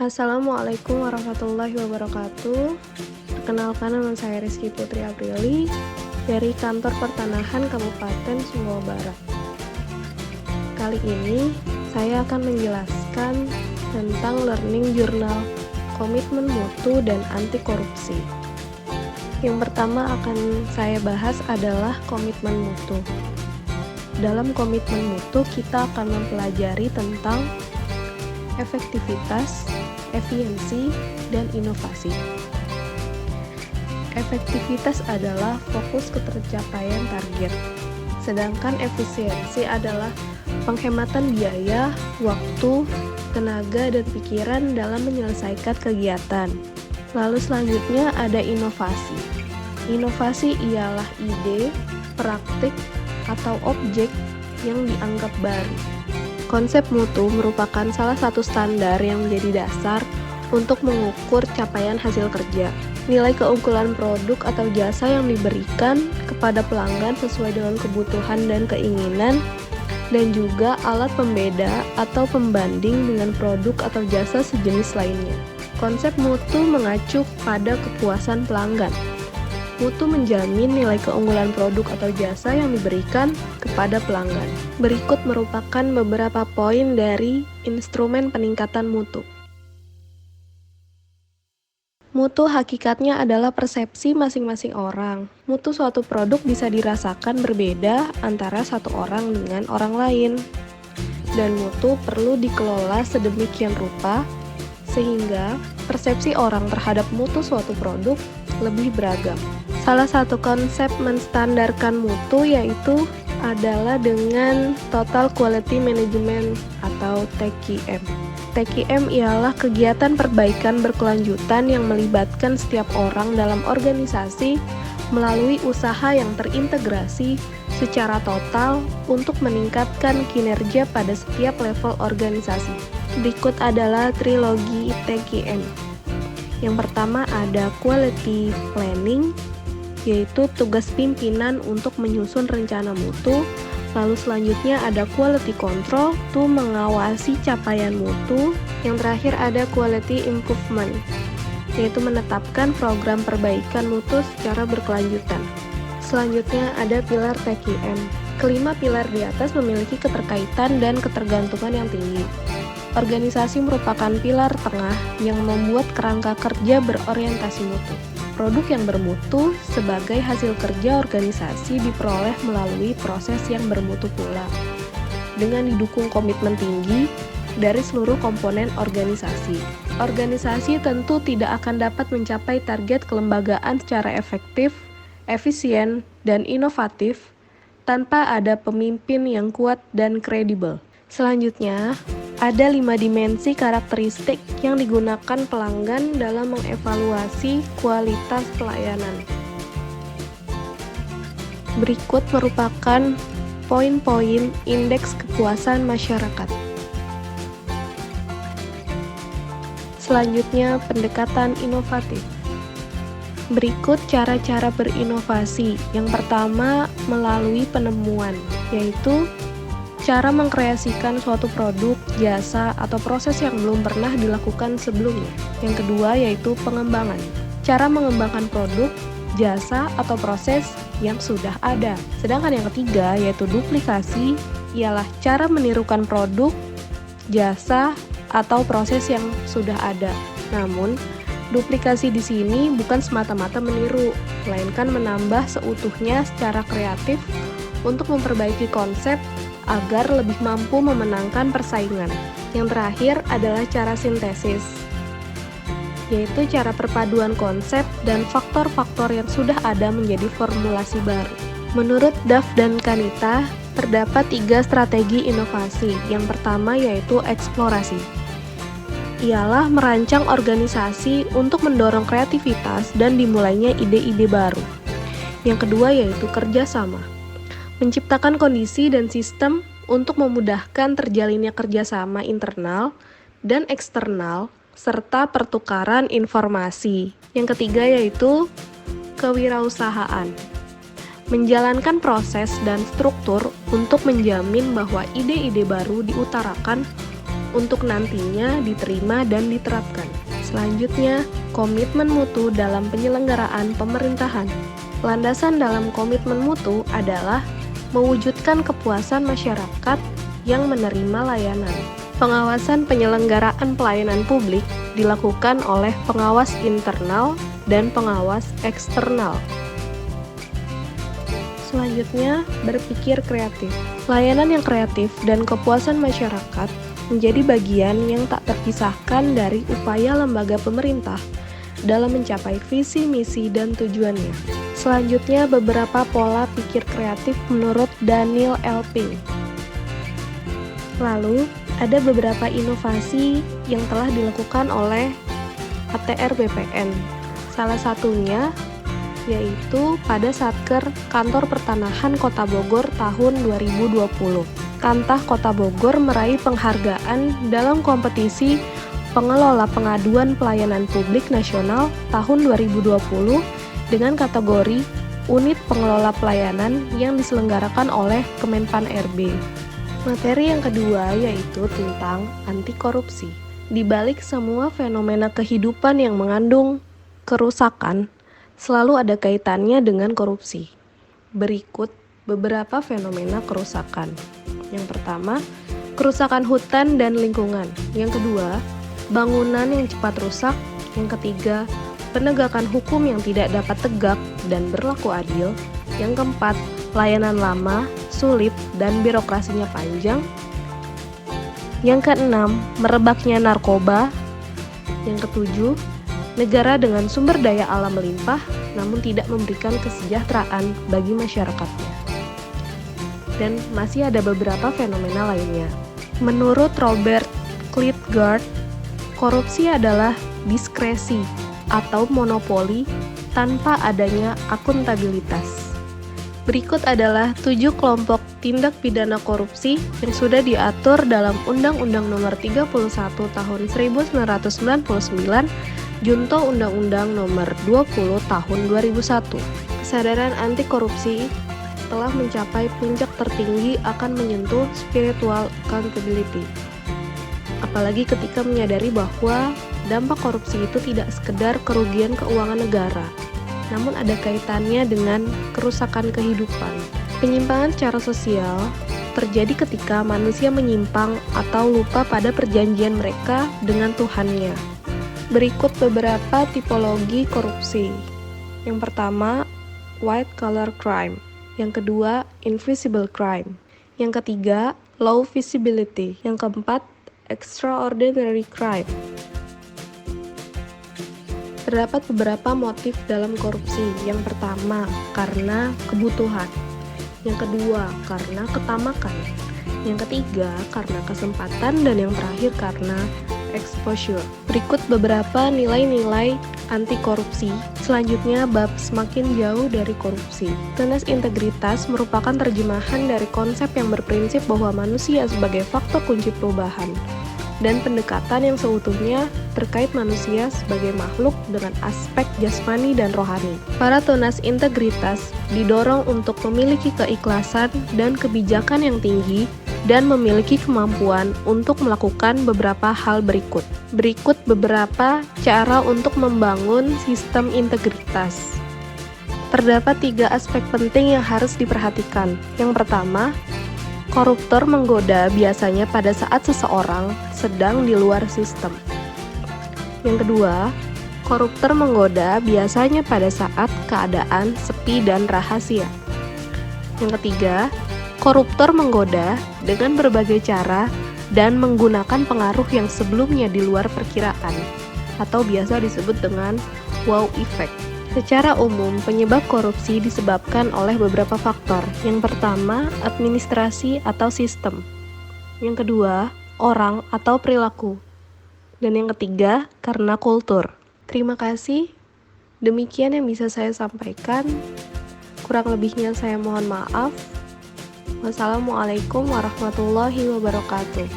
Assalamualaikum warahmatullahi wabarakatuh. Perkenalkan, nama saya Rizky Putri Aprili dari Kantor Pertanahan Kabupaten Sumbawa Barat. Kali ini saya akan menjelaskan tentang Learning Journal Komitmen Mutu dan Anti Korupsi. Yang pertama akan saya bahas adalah komitmen mutu. Dalam komitmen mutu kita akan mempelajari tentang efektivitas, efisiensi, dan inovasi. Efektivitas adalah fokus ke tercapaian target, sedangkan efisiensi adalah penghematan biaya, waktu, tenaga, dan pikiran dalam menyelesaikan kegiatan. Lalu selanjutnya ada inovasi. Inovasi ialah ide, praktik, atau objek yang dianggap baru. Konsep mutu merupakan salah satu standar yang menjadi dasar untuk mengukur capaian hasil kerja. Nilai keunggulan produk atau jasa yang diberikan kepada pelanggan sesuai dengan kebutuhan dan keinginan, dan juga alat pembeda atau pembanding dengan produk atau jasa sejenis lainnya. Konsep mutu mengacu pada kepuasan pelanggan. Mutu menjamin nilai keunggulan produk atau jasa yang diberikan kepada pelanggan. Berikut merupakan beberapa poin dari instrumen peningkatan mutu. Mutu hakikatnya adalah persepsi masing-masing orang. Mutu suatu produk bisa dirasakan berbeda antara satu orang dengan orang lain. Dan mutu perlu dikelola sedemikian rupa sehingga persepsi orang terhadap mutu suatu produk lebih beragam. Salah satu konsep menstandarkan mutu yaitu adalah dengan Total Quality Management atau TQM. TQM ialah kegiatan perbaikan berkelanjutan yang melibatkan setiap orang dalam organisasi melalui usaha yang terintegrasi secara total untuk meningkatkan kinerja pada setiap level organisasi. Berikut adalah trilogi TQM. Yang pertama ada Quality Planning, yaitu tugas pimpinan untuk menyusun rencana mutu. Lalu selanjutnya ada Quality Control, itu mengawasi capaian mutu. Yang terakhir ada Quality Improvement, yaitu menetapkan program perbaikan mutu secara berkelanjutan. Selanjutnya ada pilar TQM. Kelima pilar di atas memiliki keterkaitan dan ketergantungan yang tinggi. Organisasi merupakan pilar tengah yang membuat kerangka kerja berorientasi mutu. Produk yang bermutu sebagai hasil kerja organisasi diperoleh melalui proses yang bermutu pula, dengan didukung komitmen tinggi dari seluruh komponen organisasi. Organisasi tentu tidak akan dapat mencapai target kelembagaan secara efektif, efisien, dan inovatif tanpa ada pemimpin yang kuat dan kredibel. Selanjutnya, ada 5 dimensi karakteristik yang digunakan pelanggan dalam mengevaluasi kualitas pelayanan. Berikut merupakan poin-poin indeks kepuasan masyarakat. Selanjutnya, pendekatan inovatif. Berikut cara-cara berinovasi. Yang pertama, melalui penemuan, yaitu cara mengkreasikan suatu produk, jasa, atau proses yang belum pernah dilakukan sebelumnya. Yang kedua yaitu pengembangan. Cara mengembangkan produk, jasa, atau proses yang sudah ada. Sedangkan yang ketiga yaitu duplikasi, ialah cara menirukan produk, jasa, atau proses yang sudah ada. Namun, duplikasi di sini bukan semata-mata meniru, melainkan menambah seutuhnya secara kreatif untuk memperbaiki konsep agar lebih mampu memenangkan persaingan. Yang terakhir adalah cara sintesis, yaitu cara perpaduan konsep dan faktor-faktor yang sudah ada menjadi formulasi baru. Menurut Duff dan Kanita, terdapat 3 strategi inovasi. Yang pertama yaitu eksplorasi. Ialah merancang organisasi untuk mendorong kreativitas dan dimulainya ide-ide baru. Yang kedua yaitu kerjasama. Menciptakan kondisi dan sistem untuk memudahkan terjalinnya kerjasama internal dan eksternal, serta pertukaran informasi. Yang ketiga yaitu kewirausahaan. Menjalankan proses dan struktur untuk menjamin bahwa ide-ide baru diutarakan untuk nantinya diterima dan diterapkan. Selanjutnya, komitmen mutu dalam penyelenggaraan pemerintahan. Landasan dalam komitmen mutu adalah mewujudkan kepuasan masyarakat yang menerima layanan. Pengawasan penyelenggaraan pelayanan publik dilakukan oleh pengawas internal dan pengawas eksternal. Selanjutnya, berpikir kreatif. Layanan yang kreatif dan kepuasan masyarakat menjadi bagian yang tak terpisahkan dari upaya lembaga pemerintah dalam mencapai visi, misi, dan tujuannya. Selanjutnya, beberapa pola pikir kreatif menurut Daniel L. Pink. Lalu, ada beberapa inovasi yang telah dilakukan oleh ATR BPN. Salah satunya yaitu pada Satker Kantor Pertanahan Kota Bogor tahun 2020. Kantah Kota Bogor meraih penghargaan dalam kompetisi Pengelola Pengaduan Pelayanan Publik Nasional tahun 2020 dengan kategori Unit Pengelola Pelayanan yang diselenggarakan oleh Kemenpan RB. Materi yang kedua yaitu tentang anti korupsi. Di balik semua fenomena kehidupan yang mengandung kerusakan, selalu ada kaitannya dengan korupsi. Berikut beberapa fenomena kerusakan. Yang pertama, kerusakan hutan dan lingkungan. Yang kedua, bangunan yang cepat rusak. Yang ketiga, penegakan hukum yang tidak dapat tegak dan berlaku adil. Yang keempat, layanan lama, sulit, dan birokrasinya panjang. Yang keenam, merebaknya narkoba. Yang ketujuh, negara dengan sumber daya alam melimpah namun tidak memberikan kesejahteraan bagi masyarakatnya. Dan masih ada beberapa fenomena lainnya. Menurut Robert Klitgaard, korupsi adalah diskresi atau monopoli tanpa adanya akuntabilitas. Berikut adalah 7 kelompok tindak pidana korupsi yang sudah diatur dalam Undang-Undang Nomor 31 Tahun 1999, Junto Undang-Undang Nomor 20 Tahun 2001. Kesadaran anti korupsi telah mencapai puncak tertinggi akan menyentuh spiritual accountability. Apalagi ketika menyadari bahwa dampak korupsi itu tidak sekedar kerugian keuangan negara, namun ada kaitannya dengan kerusakan kehidupan. Penyimpangan secara sosial terjadi ketika manusia menyimpang atau lupa pada perjanjian mereka dengan Tuhannya. Berikut beberapa tipologi korupsi. Yang pertama, white collar crime. Yang kedua, invisible crime. Yang ketiga, low visibility. Yang keempat, extraordinary crime. Terdapat beberapa motif dalam korupsi. Yang pertama, karena kebutuhan. Yang kedua, karena ketamakan. Yang ketiga, karena kesempatan. Dan yang terakhir, karena exposure. Berikut beberapa nilai-nilai anti korupsi. Selanjutnya, bab semakin jauh dari korupsi. Tenas integritas merupakan terjemahan dari konsep yang berprinsip bahwa manusia sebagai faktor kunci perubahan dan pendekatan yang seutuhnya terkait manusia sebagai makhluk dengan aspek jasmani dan rohani. Para tunas integritas didorong untuk memiliki keikhlasan dan kebijakan yang tinggi dan memiliki kemampuan untuk melakukan beberapa hal berikut. Berikut beberapa cara untuk membangun sistem integritas. Terdapat 3 aspek penting yang harus diperhatikan. Yang pertama, koruptor menggoda biasanya pada saat seseorang sedang di luar sistem. Yang kedua, koruptor menggoda biasanya pada saat keadaan sepi dan rahasia. Yang ketiga, koruptor menggoda dengan berbagai cara dan menggunakan pengaruh yang sebelumnya di luar perkiraan, atau biasa disebut dengan wow effect. Secara umum, penyebab korupsi disebabkan oleh beberapa faktor. Yang pertama, administrasi atau sistem. Yang kedua, orang atau perilaku. Dan yang ketiga, karena kultur. Terima kasih. Demikian yang bisa saya sampaikan. Kurang lebihnya saya mohon maaf. Wassalamualaikum warahmatullahi wabarakatuh.